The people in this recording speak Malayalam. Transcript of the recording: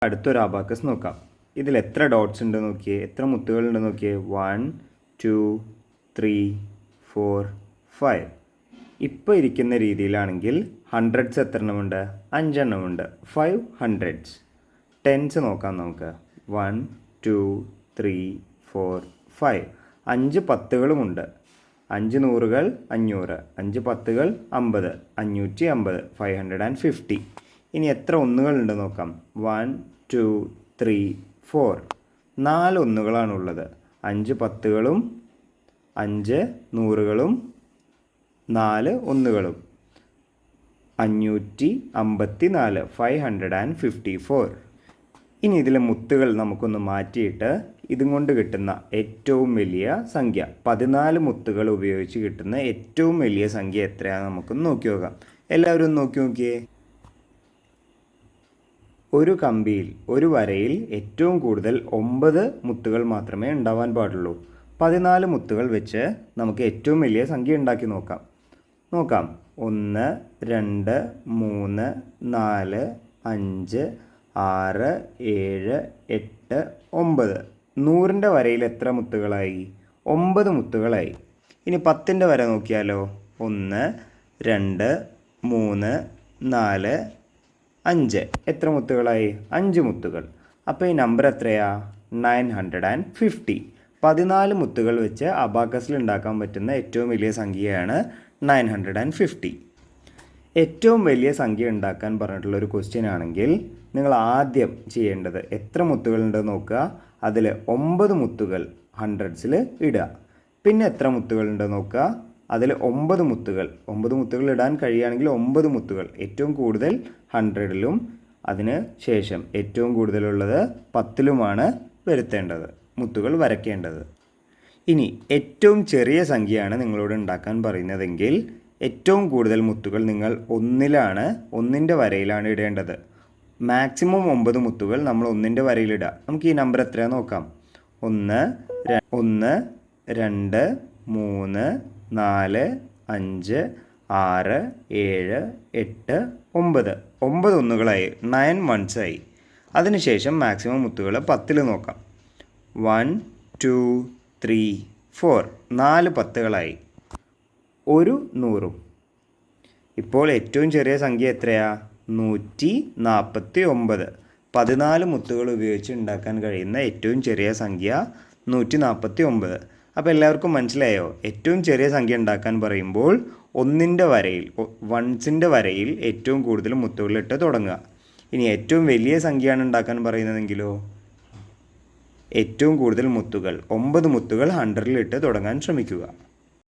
അടുത്തൊരു അബാക്കസ് നോക്കാം. ഇതിൽ എത്ര ഡോട്ട്സ് ഉണ്ട് നോക്കിയേ, എത്ര മുത്തുകളുണ്ട് നോക്കിയേ. 1 2 3 4 5. ഇപ്പോൾ ഇരിക്കുന്ന രീതിയിലാണെങ്കിൽ ഹൺഡ്രഡ്സ് എത്ര എണ്ണമുണ്ട്? 5 എണ്ണമുണ്ട്. 5 ഹൺഡ്രഡ്സ്. ടെൻസ് നോക്കാം നമുക്ക്. 1 2 3 4 5. 5 പത്തുകളുമുണ്ട്. 5 നൂറുകൾ 500, 5 പത്തുകൾ 50, 550, 550. ഇനി എത്ര ഒന്നുകളുണ്ട് നോക്കാം. 1 2 3 4. 4 ഒന്നുകളാണുള്ളത്. 5 പത്തുകളും 5 നൂറുകളും 4 ഒന്നുകളും. 554, 554. ഇനി ഇതിലെ മുത്തുകൾ നമുക്കൊന്ന് മാറ്റിയിട്ട് ഇതും കൊണ്ട് കിട്ടുന്ന ഏറ്റവും വലിയ സംഖ്യ, 14 മുത്തുകൾ ഉപയോഗിച്ച് കിട്ടുന്ന ഏറ്റവും വലിയ സംഖ്യ എത്രയാണെന്ന് നമുക്കൊന്ന് നോക്കി നോക്കാം. എല്ലാവരും ഒന്ന് നോക്കിയേ. ഒരു കമ്പിയിൽ ഒരു വരയിൽ ഏറ്റവും കൂടുതൽ 9 മുത്തുകൾ മാത്രമേ ഉണ്ടാവാൻ പാടുള്ളൂ. 14 മുത്തുകൾ വെച്ച് നമുക്ക് ഏറ്റവും വലിയ സംഖ്യ ഉണ്ടാക്കി നോക്കാം. 1 2 3 4 5 6 7 8 9. 100ൻ്റെ വരയിൽ എത്ര മുത്തുകളായി? 9 മുത്തുകളായി. ഇനി 10ൻ്റെ വര നോക്കിയാലോ. 1 2 3 4 5. എത്ര മുത്തുകളായി? 5 മുത്തുകൾ. അപ്പോൾ ഈ നമ്പർ എത്രയാ? 950. 14 മുത്തുകൾ വെച്ച് അബാക്കസിൽ ഉണ്ടാക്കാൻ പറ്റുന്ന ഏറ്റവും വലിയ സംഖ്യയാണ് 950. ഏറ്റവും വലിയ സംഖ്യ ഉണ്ടാക്കാൻ പറഞ്ഞിട്ടുള്ളൊരു ക്വസ്റ്റ്യൻ ആണെങ്കിൽ നിങ്ങൾ ആദ്യം ചെയ്യേണ്ടത് എത്ര മുത്തുകളുണ്ടെന്ന് നോക്കുക. അതിൽ 9 മുത്തുകൾ ഹൺഡ്രഡ്സിൽ ഇടുക. പിന്നെ എത്ര മുത്തുകളുണ്ടെന്ന് നോക്കുക. അതിൽ 9 മുത്തുകൾ ഇടാൻ കഴിയുകയാണെങ്കിൽ 9 മുത്തുകൾ, ഏറ്റവും കൂടുതൽ 100ലും അതിന് ശേഷം ഏറ്റവും കൂടുതലുള്ളത് 10ലുമാണ് വരുത്തേണ്ടത്, മുത്തുകൾ വരയ്ക്കേണ്ടത്. ഇനി ഏറ്റവും ചെറിയ സംഖ്യയാണ് നിങ്ങളോട് ഉണ്ടാക്കാൻ പറയുന്നതെങ്കിൽ ഏറ്റവും കൂടുതൽ മുത്തുകൾ നിങ്ങൾ 1ലാണ്, 1ൻ്റെ വരയിലാണ് ഇടേണ്ടത്. മാക്സിമം 9 മുത്തുകൾ നമ്മൾ 1ൻ്റെ വരയിലിടുക. നമുക്ക് ഈ നമ്പർ എത്രയാണെന്ന് നോക്കാം. 1 2 3 4 5 6 7 8 9. 9 ഒന്നുകളായി, 9 വൺസായി. അതിനുശേഷം മാക്സിമം മുത്തുകൾ 10ൽ നോക്കാം. 1 2 3 4. 4 പത്തുകളായി, 1 നൂറും. ഇപ്പോൾ ഏറ്റവും ചെറിയ സംഖ്യ എത്രയാ? 149. 14 മുത്തുകൾ ഉപയോഗിച്ച് ഉണ്ടാക്കാൻ കഴിയുന്ന ഏറ്റവും ചെറിയ സംഖ്യ 149. അപ്പോൾ എല്ലാവർക്കും മനസ്സിലായോ? ഏറ്റവും ചെറിയ സംഖ്യ ഉണ്ടാക്കാൻ പറയുമ്പോൾ 1ൻ്റെ വരയിൽ, വൺസിൻ്റെ വരയിൽ ഏറ്റവും കൂടുതൽ മുത്തുകളിട്ട് തുടങ്ങുക. ഇനി ഏറ്റവും വലിയ സംഖ്യയാണ് ഉണ്ടാക്കാൻ പറയുന്നതെങ്കിലോ ഏറ്റവും കൂടുതൽ മുത്തുകൾ 9 മുത്തുകൾ 100ലിട്ട് തുടങ്ങാൻ ശ്രമിക്കുക.